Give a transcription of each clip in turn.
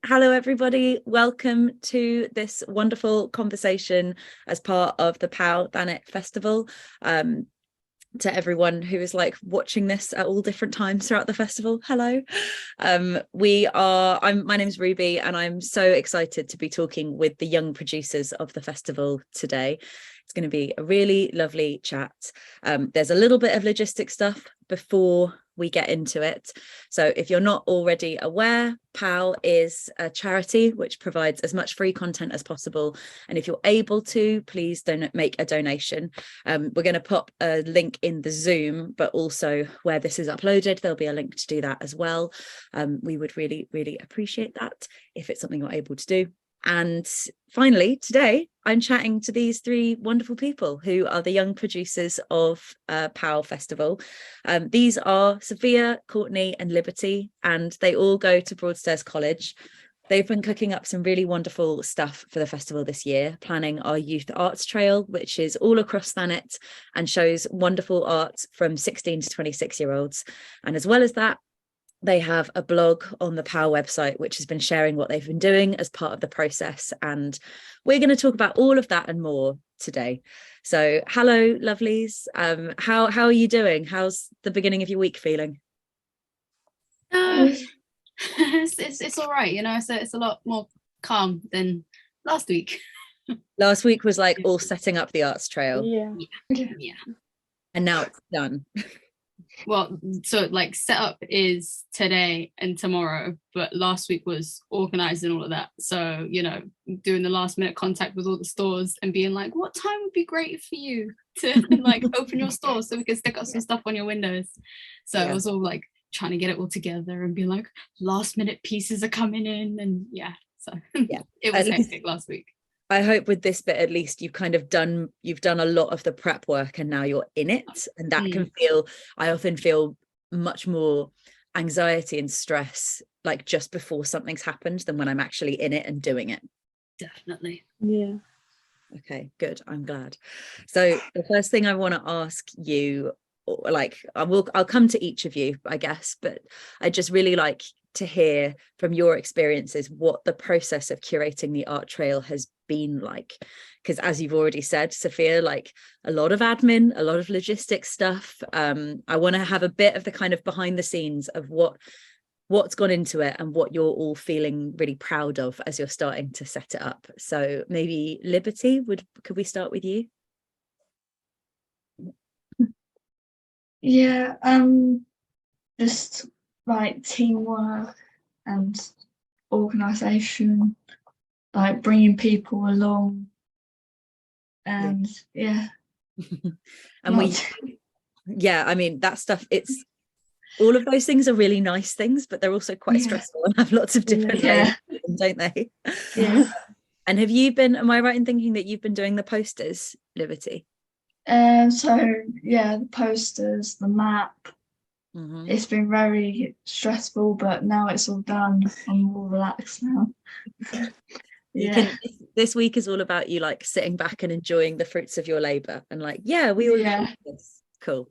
Hello, everybody. Welcome to this wonderful conversation as part of the POW Thanet Festival. To everyone who is like watching this at all different times throughout the festival, hello. My name's Ruby, and I'm so excited to be talking with the young producers of the festival today. It's going to be a really lovely chat. There's a little bit of logistic stuff before we get into it. So if you're not already aware, POW is a charity which provides as much free content as possible. And if you're able to, please don't make a donation. We're going to pop a link in the Zoom, but also where this is uploaded, there'll be a link to do that as well. We would really, really appreciate that if it's something you're able to do. And finally, today, I'm chatting to these three wonderful people who are the young producers of POW Festival. These are Sophia, Courtney and Liberty, and they all go to Broadstairs College. They've been cooking up some really wonderful stuff for the festival this year, planning our Youth Art Trail, which is all across Thanet and shows wonderful art from 16 to 26-year-olds. And as well as that, they have a blog on the POW website, which has been sharing what they've been doing as part of the process. And we're going to talk about all of that and more today. So hello, lovelies. How are you doing? How's the beginning of your week feeling? It's all right, you know, so it's a lot more calm than last week. Last week was like all setting up the arts trail. Yeah. And now it's done. Well, so like setup is today and tomorrow, but last week was organizing all of that. So, you know, doing the last minute contact with all the stores and being like, what time would be great for you to like open your store so we can stick up some stuff on your windows. So it was all like trying to get it all together and being like, last minute pieces are coming in, and it was hectic last week. I hope with this bit, at least you've done a lot of the prep work and now you're in it. And that can I often feel much more anxiety and stress like just before something's happened than when I'm actually in it and doing it. Definitely. Yeah. Okay, good. I'm glad. So the first thing I want to ask you, like I'll come to each of you, I guess, but I just really like to hear from your experiences what the process of curating the art trail has been like, because as you've already said, Sophia, like a lot of admin, a lot of logistics stuff. I want to have a bit of the kind of behind the scenes of what's gone into it and what you're all feeling really proud of as you're starting to set it up. So maybe Liberty, could we start with you? Yeah, just like teamwork and organisation, like bringing people along, and and I mean that stuff, it's all of those things are really nice things, but they're also quite stressful and have lots of different layers, don't they? And am I right in thinking that you've been doing the posters, Liberty? The posters, the map. It's been very stressful, but now it's all done. I'm more relaxed now. This week is all about you like sitting back and enjoying the fruits of your labor and like, we all know this. Cool.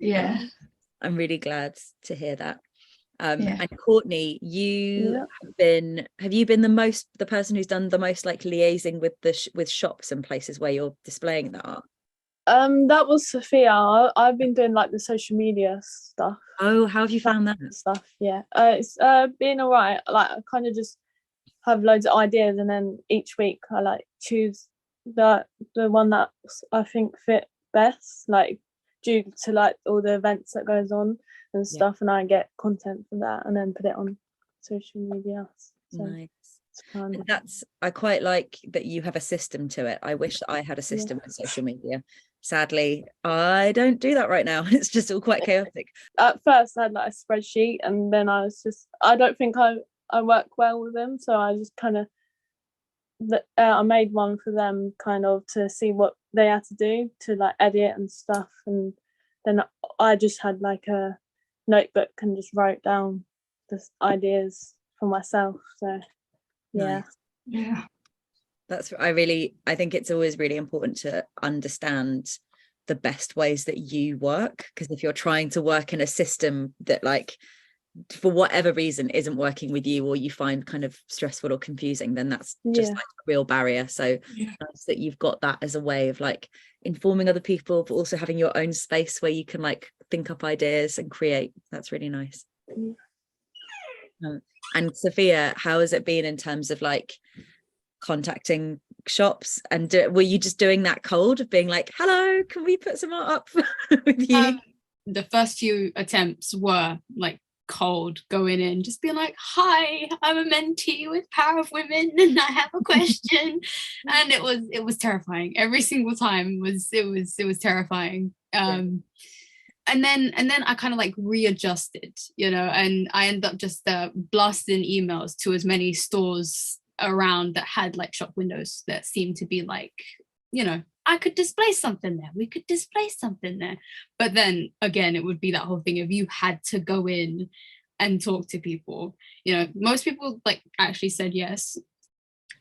I'm really glad to hear that. And Courtney, have you been the person who's done the most like liaising with shops and places where you're displaying the art? That was Sophia. I've been doing like the social media stuff. Oh, how have you found that stuff? It's been all right. Like I kind of just have loads of ideas, and then each week I like choose the one that I think fit best, like due to like all the events that goes on and stuff, and I get content from that and then put it on social media. So nice. I quite like that you have a system to it. I wish that I had a system with social media. Sadly, I don't do that right now. It's just all quite chaotic. At first I had like a spreadsheet, and then I don't think I work well with them, so I just kind of I made one for them kind of to see what they had to do to like edit and stuff, and then I just had like a notebook and just wrote down the ideas for myself. So I think it's always really important to understand the best ways that you work, because if you're trying to work in a system that like for whatever reason isn't working with you, or you find kind of stressful or confusing, then that's just like a real barrier. So nice that you've got that as a way of like informing other people, but also having your own space where you can like think up ideas and create. That's really nice. And Sophia, how has it been in terms of like contacting shops, and were you just doing that cold of being like, hello, can we put some art up with you? The first few attempts were like cold, going in, just being like, hi, I'm a mentee with Power of Women and I have a question. And it was terrifying. Every single time it was terrifying. And then I kind of like readjusted, you know, and I ended up just blasting emails to as many stores around that had like shop windows that seemed to be like, you know, I could display something there, we could display something there. But then again, it would be that whole thing of you had to go in and talk to people. You know, most people like actually said yes.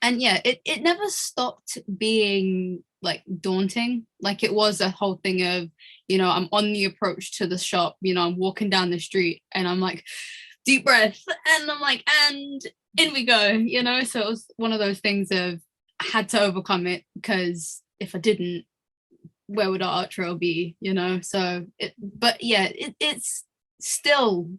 And yeah, it never stopped being like daunting. Like it was a whole thing of, you know, I'm on the approach to the shop, you know, I'm walking down the street and I'm like, deep breath, and I'm like, and in we go, you know. So it was one of those things of I had to overcome it, because if I didn't, where would our art trail be, you know? So it's still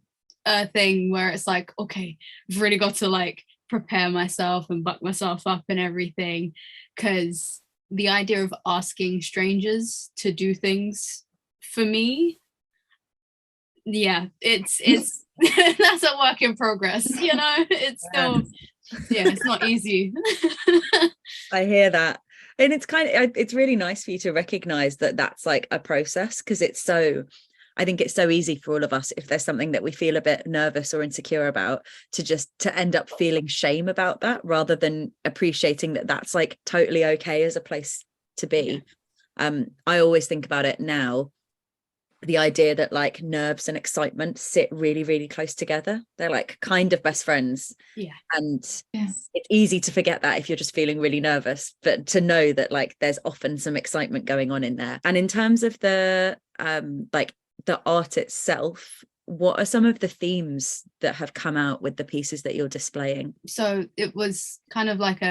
a thing where it's like, okay, I've really got to like prepare myself and buck myself up and everything, because the idea of asking strangers to do things for me, it's that's a work in progress, you know. It's still it's not easy. I hear that. And it's kind of, it's really nice for you to recognize that that's like a process, because I think it's so easy for all of us, if there's something that we feel a bit nervous or insecure about, to end up feeling shame about that, rather than appreciating that that's like totally okay as a place to be. I always think about it now, the idea that like nerves and excitement sit really, really close together. They're like kind of best friends. And it's easy to forget that if you're just feeling really nervous, but to know that like there's often some excitement going on in there. And in terms of the like the art itself, what are some of the themes that have come out with the pieces that you're displaying? So it was kind of like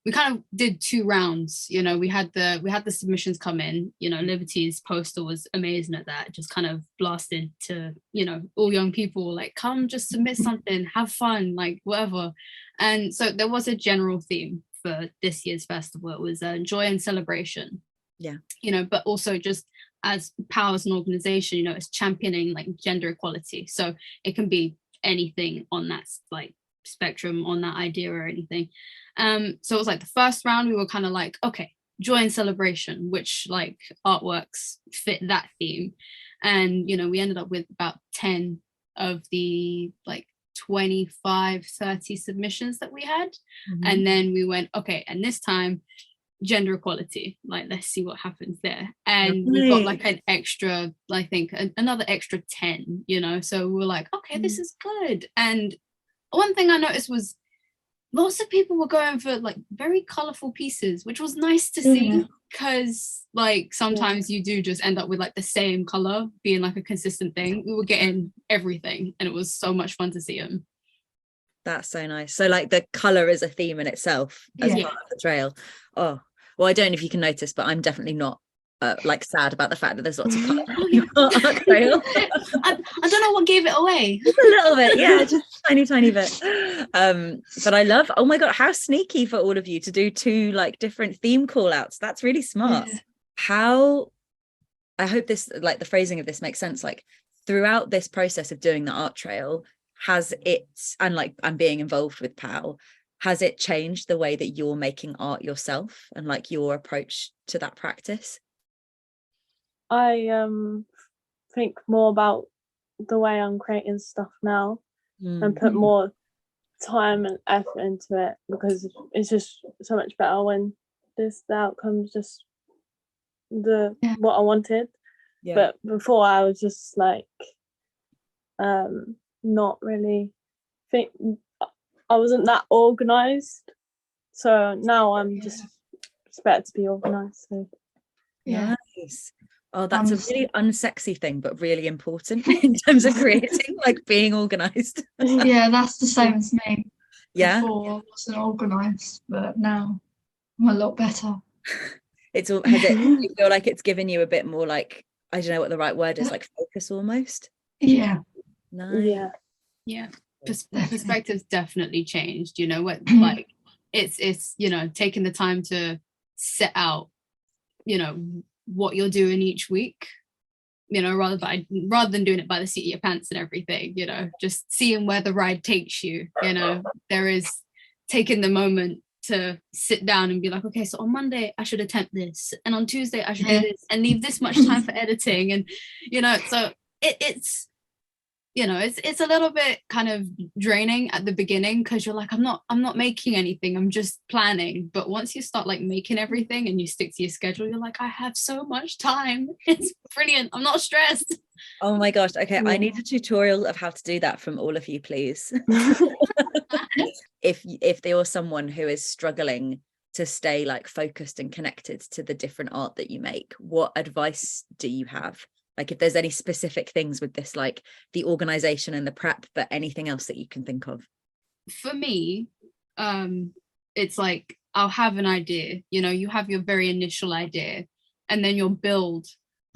we kind of did 2 rounds, you know. We had the submissions come in, you know. Liberty's poster was amazing at that, just kind of blasted to, you know, all young people, like, come just submit something, have fun, like whatever. And so there was a general theme for this year's festival. It was joy and celebration, you know, but also just as POW as an organization, you know, it's championing like gender equality. So it can be anything on that like spectrum, on that idea or anything. So it was like the first round we were kind of like, okay, joy and celebration, which like artworks fit that theme. And, you know, we ended up with about 10 of the like 25-30 submissions that we had. And then we went, okay, and this time gender equality, like let's see what happens there. And we got like an extra, I think another extra 10, you know. So we were like, okay, this is good. And one thing I noticed was lots of people were going for like very colorful pieces, which was nice to see, because like sometimes you do just end up with like the same color being like a consistent thing. We were getting everything and it was so much fun to see them. That's so nice. So like the color is a theme in itself as part of the trail. Oh, well, I don't know if you can notice, but I'm definitely not like sad about the fact that there's lots of color on your art trail. I don't know what gave it away. Just a little bit, just a tiny bit. But I love, oh my god, how sneaky for all of you to do 2 like different theme call outs. That's really smart. How, I hope this, like the phrasing of this makes sense, like throughout this process of doing the art trail, has it, and like I'm being involved with POW, has it changed the way that you're making art yourself and like your approach to that practice? I think more about the way I'm creating stuff now and put more time and effort into it, because it's just so much better when the outcome's just what I wanted. But before I was just like not really I wasn't that organized, so now I'm just it's better to be organized. So nice. Oh, that's a really unsexy thing, but really important in terms of creating, like being organised. Yeah, that's the same as me. Yeah. Before I wasn't organised, but now I'm a lot better. It's all, has it, do you feel like it's given you a bit more, like, I don't know what the right word is, like focus almost? Yeah. No. Yeah. Perspective's definitely changed, you know, what like it's you know, taking the time to set out, you know, what you're doing each week, you know, rather than doing it by the seat of your pants and everything, you know, just seeing where the ride takes you, you know. There is taking the moment to sit down and be like, okay, so on Monday I should attempt this, and on Tuesday I should do this, and leave this much time for editing, and you know, so it's you know, it's a little bit kind of draining at the beginning, because you're like, I'm not making anything, I'm just planning. But once you start like making everything and you stick to your schedule, you're like, I have so much time, it's brilliant, I'm not stressed. Oh my gosh, okay, I need a tutorial of how to do that from all of you, please. If there was someone who is struggling to stay like focused and connected to the different art that you make, what advice do you have? Like, if there's any specific things with this, like the organization and the prep, but anything else that you can think of. For me, it's like, I'll have an idea, you know, you have your very initial idea, and then you'll build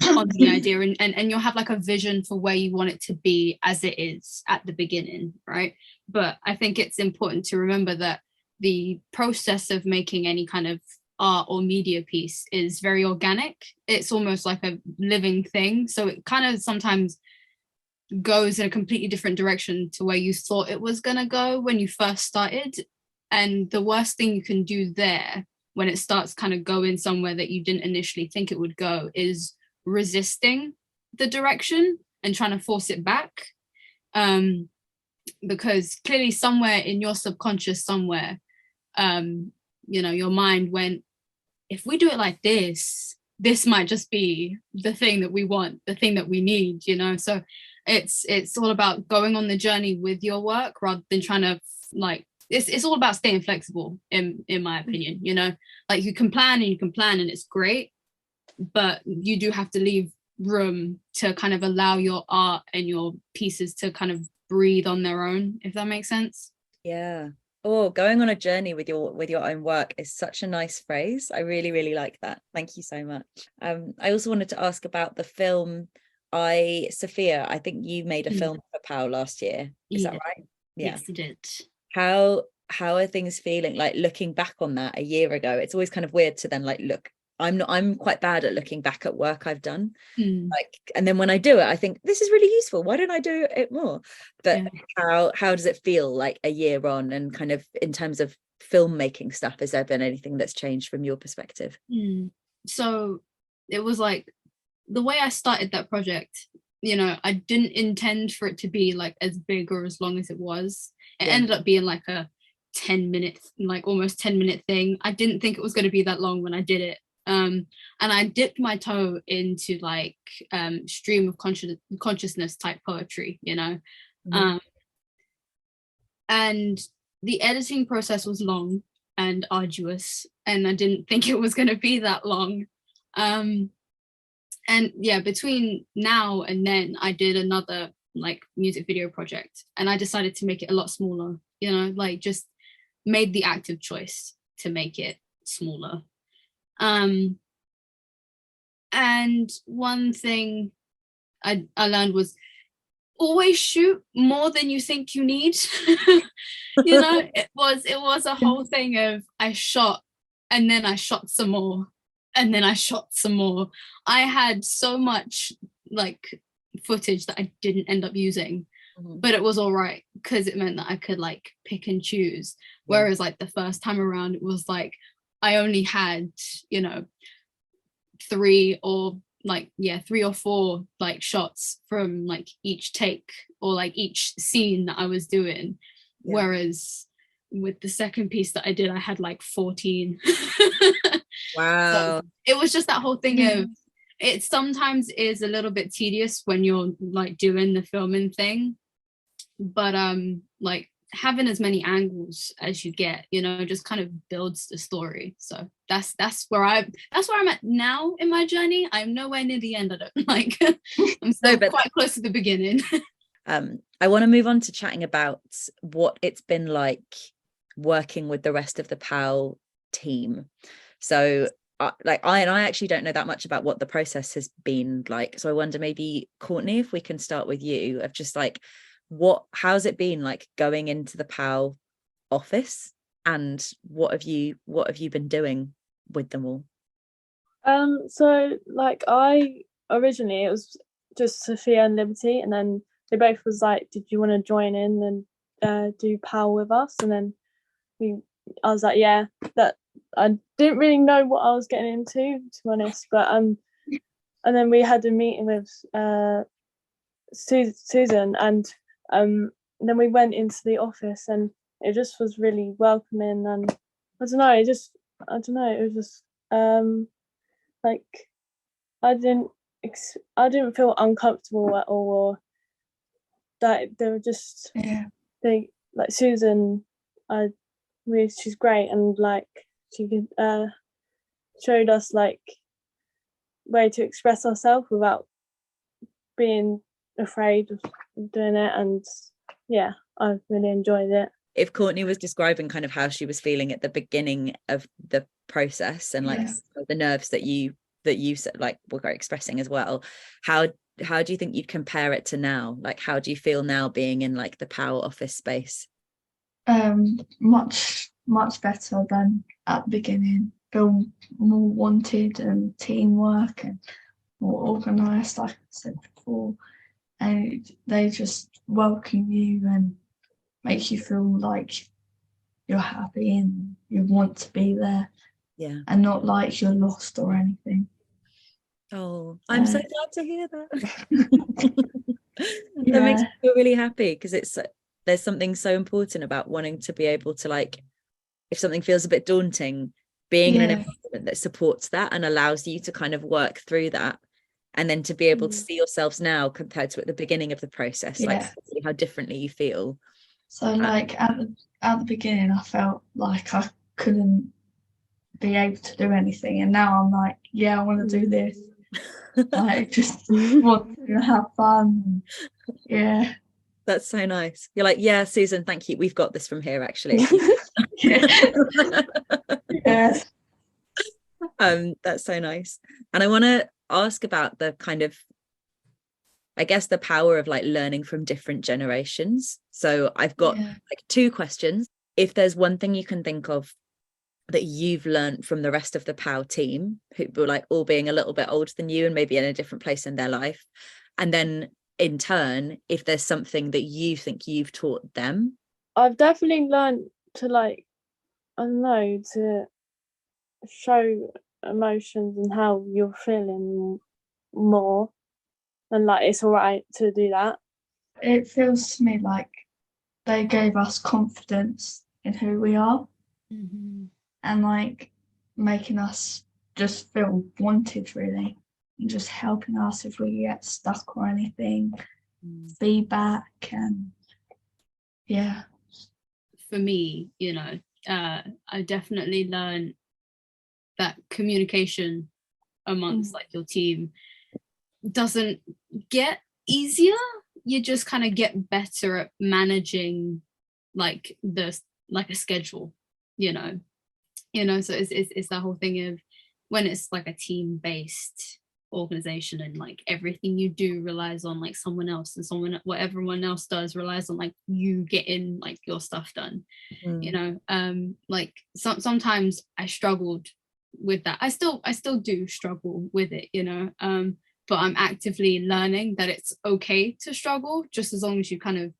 on the idea, and you'll have like a vision for where you want it to be as it is at the beginning, right? But I think it's important to remember that the process of making any kind of art or media piece is very organic. It's almost like a living thing, so it kind of sometimes goes in a completely different direction to where you thought it was going to go when you first started. And the worst thing you can do there, when it starts kind of going somewhere that you didn't initially think it would go, is resisting the direction and trying to force it back, because clearly somewhere in your subconscious somewhere, you know, your mind went, if we do it like this might just be the thing that we want, the thing that we need, you know. So it's all about going on the journey with your work, rather than trying to like, it's all about staying flexible in my opinion, you know. Like, you can plan and it's great, but you do have to leave room to kind of allow your art and your pieces to kind of breathe on their own, if that makes sense. Yeah. Oh, going on a journey with your own work is such a nice phrase. I really, really like that. Thank you so much. I also wanted to ask about the film. Sophia, I think you made a film for POW last year. Is that right? Yeah. Yes, I did. How are things feeling, like looking back on that a year ago? It's always kind of weird to then like look. I'm quite bad at looking back at work I've done. Like, and then when I do it, I think this is really useful. Why don't I do it more? But how does it feel like a year on, and kind of in terms of filmmaking stuff, has there been anything that's changed from your perspective? So it was like, the way I started that project, you know, I didn't intend for it to be like as big or as long as it was. It ended up being like a 10-minute, like almost 10-minute thing. I didn't think it was going to be that long when I did it. And I dipped my toe into like stream of consciousness type poetry, you know. And the editing process was long and arduous, and I didn't think it was going to be that long. And yeah, between now and then I did another like music video project, and I decided to make it a lot smaller, you know, like just made the active choice to make it smaller. And one thing I learned was always shoot more than you think you need. You know, it was a whole thing of I shot, and then I shot some more, and then I shot some more. I had so much like footage that I didn't end up using, but it was all right, because it meant that I could like pick and choose. Whereas like the first time around, it was like I only had, you know, 3 or 4 like shots from like each take or like each scene that I was doing. Whereas with the second piece that I did, I had like 14. Wow. So it was just that whole thing of, it sometimes is a little bit tedious when you're like doing the filming thing, but like having as many angles as you get, you know, just kind of builds the story. So that's where I'm at now in my journey. I'm nowhere near the end. I don't like I'm still quite close to the beginning. I want to move on to chatting about what it's been like working with the rest of the POW team. So I actually don't know that much about what the process has been like. So I wonder, maybe Courtney, if we can start with you, of just like, how's it been like going into the POW office, and what have you been doing with them all? So like, I originally, it was just Sophia and Liberty, and then they both was like, did you want to join in and do POW with us? And then I was like, yeah. That I didn't really know what I was getting into, to be honest, but and then we had a meeting with Susan, and then we went into the office, and it just was really welcoming, and I don't know, it was just like, I didn't feel uncomfortable at all, or that they were just, they, like Susan, she's great, and like she showed us like way to express ourselves without being afraid of doing it, and yeah, I really enjoyed it. If Courtney was describing kind of how she was feeling at the beginning of the process, and like the nerves that you like were expressing as well, how do you think you'd compare it to now? Like, how do you feel now being in like the POW office space? Much better than at the beginning. Feel more wanted, and teamwork, and more organised, like I said before. And they just welcome you and make you feel like you're happy and you want to be there. Yeah. And not like you're lost or anything. Oh, I'm so glad to hear that. That makes me feel really happy, because there's something so important about wanting to be able to, like, if something feels a bit daunting, being in an environment that supports that and allows you to kind of work through that, and then to be able to see yourselves now compared to at the beginning of the process, like see how differently you feel. So like at the beginning, I felt like I couldn't be able to do anything, and now I'm like, I want to do this. I just want to have fun. Yeah. That's so nice. You're like, yeah, Susan, thank you. We've got this from here, actually. Yes. That's so nice. And I want to ask about the kind of, I guess, the power of like learning from different generations. So I've got like 2 questions. If there's one thing you can think of that you've learned from the rest of the POW team, who were like all being a little bit older than you and maybe in a different place in their life, and then in turn, if there's something that you think you've taught them. I've definitely learned to, like, I don't know, to show emotions and how you're feeling more, and like it's all right to do that. It feels to me like they gave us confidence in who we are, and like making us just feel wanted, really, and just helping us if we get stuck or anything, feedback, and for me, you know, I definitely learned that communication amongst like your team doesn't get easier. You just kind of get better at managing like a schedule, you know. So it's that whole thing of when it's like a team-based organization, and like everything you do relies on like someone else, and what everyone else does relies on like you getting like your stuff done. You know, like sometimes I struggled with that. I still do struggle with it, you know, but I'm actively learning that it's okay to struggle, just as long as you kind of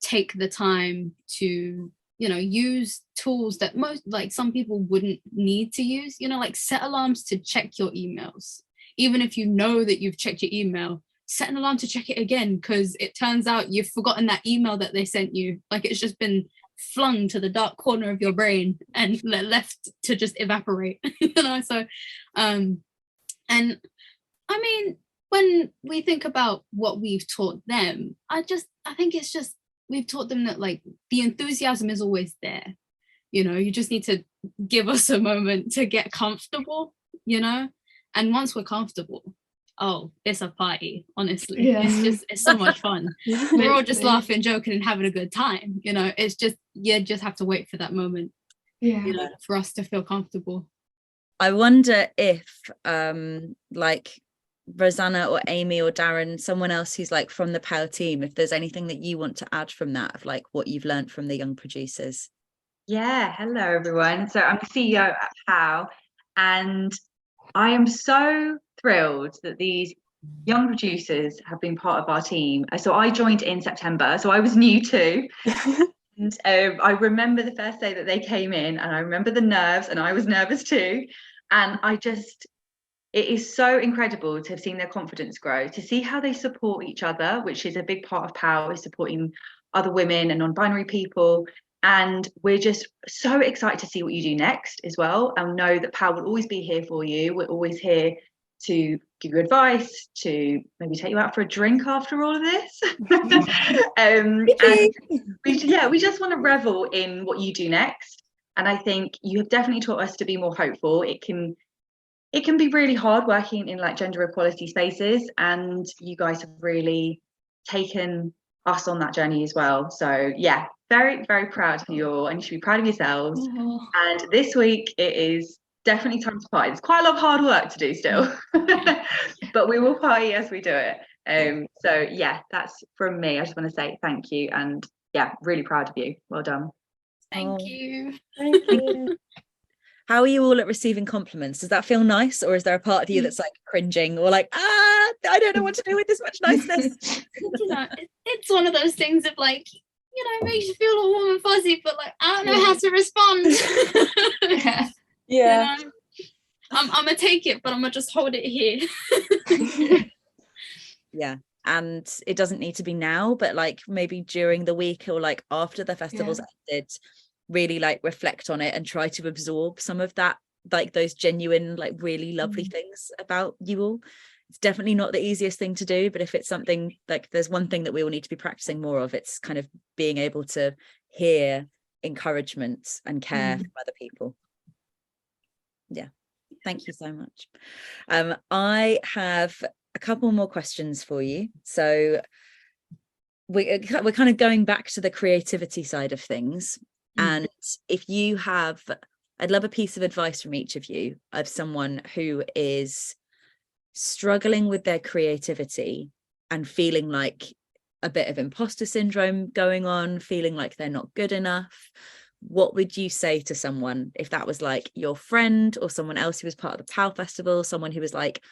take the time to, you know, use tools that most, like, some people wouldn't need to use, you know, like set alarms to check your emails. Even if you know that you've checked your email, set an alarm to check it again, because it turns out you've forgotten that email that they sent you. Like, it's just been flung to the dark corner of your brain and left to just evaporate. You know, so and I mean, when we think about what we've taught them, I think it's just we've taught them that like the enthusiasm is always there. You know, you just need to give us a moment to get comfortable, you know? And once we're comfortable, oh, it's a party, honestly. Yeah. It's so much fun. We're all just laughing, joking, and having a good time. You know, it's just, you just have to wait for that moment, Yeah. you know, for us to feel comfortable. I wonder if like Rosanna or Amy or Darren, someone else who's like from the POW team, if there's anything that you want to add from that, of like what you've learned from the young producers. Yeah, hello everyone. So I'm the CEO at POW, and I am so thrilled that these young producers have been part of our team. So I joined in September, so I was new too. And I remember the first day that they came in, and I remember the nerves, and I was nervous too. And it is so incredible to have seen their confidence grow, to see how they support each other, which is a big part of POW, is supporting other women and non-binary people. And we're just so excited to see what you do next as well, and know that POW will always be here for you. We're always here to give you advice, to maybe take you out for a drink after all of this. And we just want to revel in what you do next. And I think you have definitely taught us to be more hopeful. It can be really hard working in like gender equality spaces, and you guys have really taken us on that journey as well. So yeah, very, very proud of you all, and you should be proud of yourselves. And this week it is definitely time to party. There's quite a lot of hard work to do still, but we will party as we do it. So yeah, that's from me. I just want to say thank you, and yeah, really proud of you. Well done. Thank you. Thank you. How are you all at receiving compliments? Does that feel nice, or is there a part of you that's like cringing or like, I don't know what to do with this much niceness? You know, it's one of those things of like, you know, it makes you feel all warm and fuzzy, but like, I don't know how to respond. Yeah. You know? I'm gonna take it, but I'm gonna just hold it here. Yeah. And it doesn't need to be now, but like maybe during the week or like after the festival's ended, really like reflect on it and try to absorb some of that, like those genuine, like really lovely things about you all. It's definitely not the easiest thing to do, but if it's something like, there's one thing that we all need to be practicing more of, it's kind of being able to hear encouragement and care from other people. Yeah, thank you so much. I have a couple more questions for you. So we're kind of going back to the creativity side of things. And if you have, I'd love a piece of advice from each of you, of someone who is struggling with their creativity and feeling like a bit of imposter syndrome going on, feeling like they're not good enough. What would you say to someone if that was like your friend or someone else who was part of the POW festival, someone who was like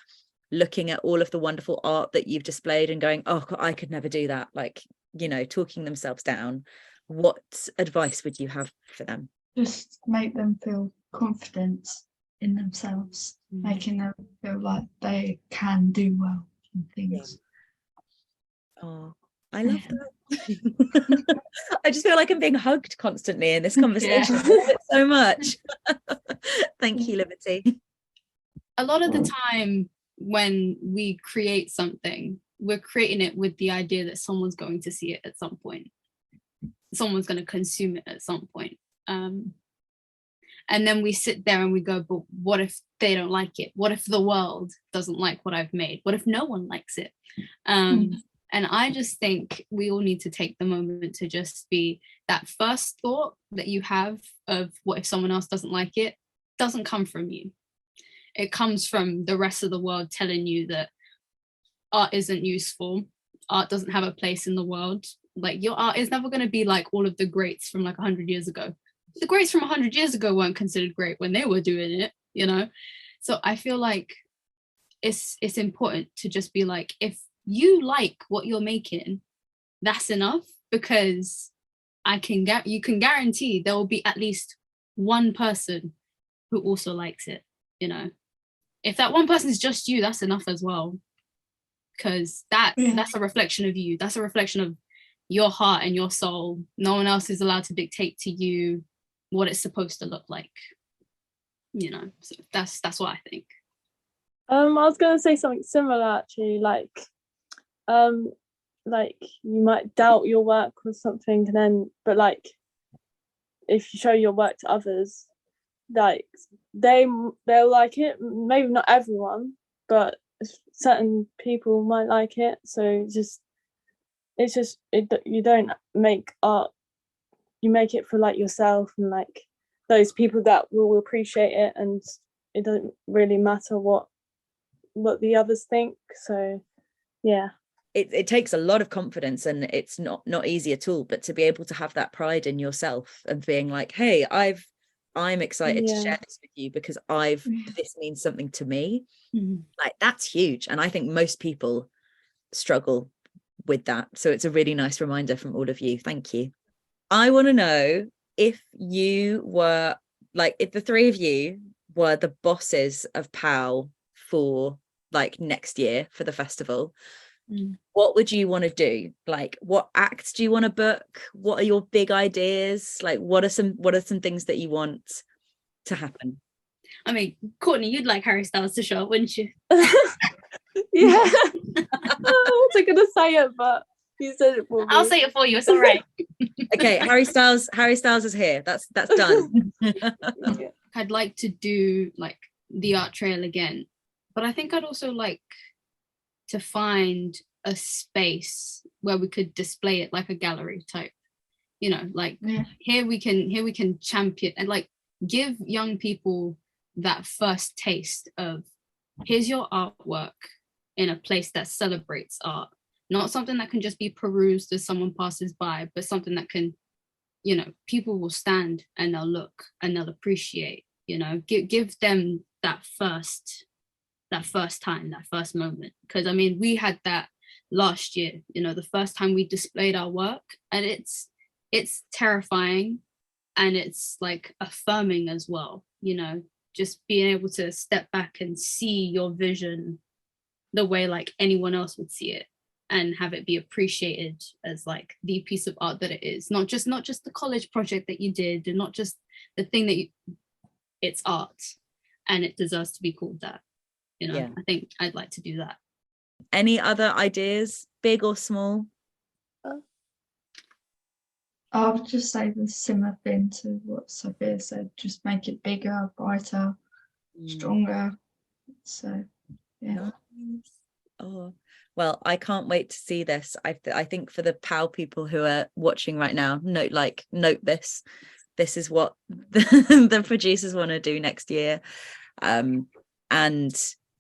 looking at all of the wonderful art that you've displayed and going, oh, I could never do that, like, you know, talking themselves down? What advice would you have for them? Just make them feel confident in themselves, making them feel like they can do well in things. Oh, I love that. I just feel like I'm being hugged constantly in this conversation. I love it so much. Thank you, Liberty. A lot of the time when we create something, we're creating it with the idea that someone's going to see it at some point. Someone's going to consume it at some point. And then we sit there and we go, but what if they don't like it? What if the world doesn't like what I've made? What if no one likes it? And I just think we all need to take the moment to just be that first thought that you have of what if someone else doesn't like it, doesn't come from you. It comes from the rest of the world telling you that art isn't useful. Art doesn't have a place in the world. Like, your art is never going to be like all of the greats from like 100 years ago. The greats from 100 years ago weren't considered great when they were doing it, you know? So I feel like it's important to just be like, if you like what you're making, that's enough, because you can guarantee there will be at least one person who also likes it, you know? If that one person is just you, that's enough as well, because that's a reflection of you. That's a reflection of your heart and your soul. No one else is allowed to dictate to you what it's supposed to look like, you know? So that's what I think. I was going to say something similar actually, like like you might doubt your work or something, and then but like if you show your work to others, like they'll like it. Maybe not everyone, but certain people might like it. So you don't make art, you make it for like yourself and like those people that will appreciate it, and it doesn't really matter what the others think. So yeah, it takes a lot of confidence, and it's not easy at all, but to be able to have that pride in yourself and being like, hey, I'm excited to share this with you because this means something to me. Like that's huge, and I think most people struggle with that, so it's a really nice reminder from all of you. Thank you. I want to know if you were like, if the three of you were the bosses of POW for like next year for the festival, what would you want to do? Like, what acts do you want to book? What are your big ideas? Like, what are some things that you want to happen? I mean, Courtney, you'd like Harry Styles to show up, wouldn't you? Yeah. I wasn't gonna say it, but you said it for me. I'll say it for you. It's all right. Okay, Harry Styles is here. That's done. I'd like to do like the art trail again, but I think I'd also like to find a space where we could display it like a gallery type, you know, like here we can champion and like give young people that first taste of here's your artwork in a place that celebrates art, not something that can just be perused as someone passes by, but something that can, you know, people will stand and they'll look and they'll appreciate, you know, give them that first time, that first moment. Because I mean, we had that last year, you know, the first time we displayed our work, and it's terrifying and it's like affirming as well, you know, just being able to step back and see your vision the way like anyone else would see it and have it be appreciated as like the piece of art that it is, not just the college project that you did, and not just the thing that it's art and it deserves to be called that, you know. I think I'd like to do that. Any other ideas, big or small? I would just say the similar thing to what Sophia said, just make it bigger, brighter, stronger. So yeah. Nice. Oh well, I can't wait to see this. I think for the POW people who are watching right now, note this is what the producers want to do next year.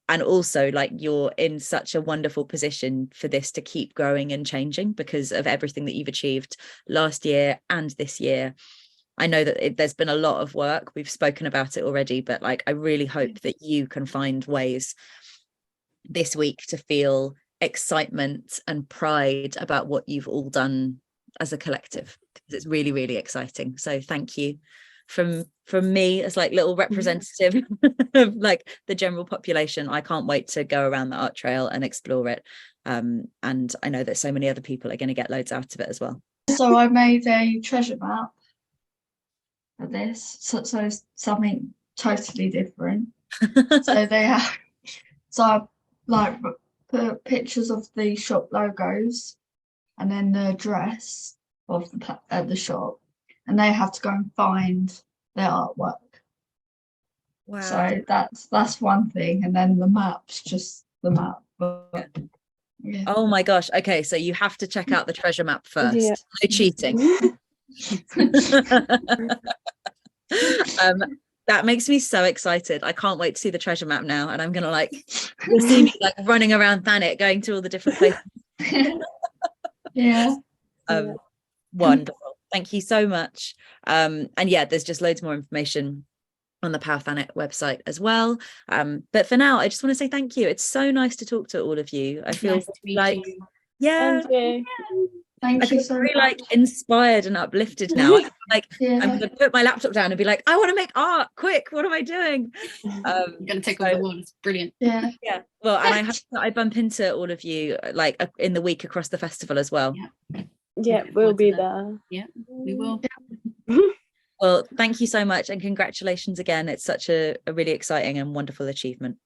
And also, like, you're in such a wonderful position for this to keep growing and changing because of everything that you've achieved last year and this year. I know that there's been a lot of work. We've spoken about it already, but like, I really hope that you can find ways this week to feel excitement and pride about what you've all done as a collective, because it's really, really exciting. So thank you from me as like little representative of like the general population. I can't wait to go around the art trail and explore it, and I know that so many other people are going to get loads out of it as well. So I made a treasure map for this, so it's something totally different. So I like put pictures of the shop logos and then the address of the shop, and they have to go and find their artwork. Wow. So that's one thing, and then the map's just the map. But, yeah. Oh my gosh. Okay, so you have to check out the treasure map first. Yeah. No cheating. That makes me so excited. I can't wait to see the treasure map now, and I'm gonna like, you'll see me like running around Thanet going to all the different places. Yeah. Wonderful. Thank you so much. And yeah, there's just loads more information on the POW Thanet website as well. But for now, I just want to say thank you. It's so nice to talk to all of you. I feel Nice to meet like you. Thank you so very much. like inspired and uplifted now. Like Yeah. I'm gonna put my laptop down and be like, I want to make art quick. What am I doing? I'm gonna take over the world. It's brilliant. Yeah. Well, and I hope that I bump into all of you like in the week across the festival as well. Yeah, we'll be there. Yeah, we will. Well, thank you so much, and congratulations again. It's such a really exciting and wonderful achievement.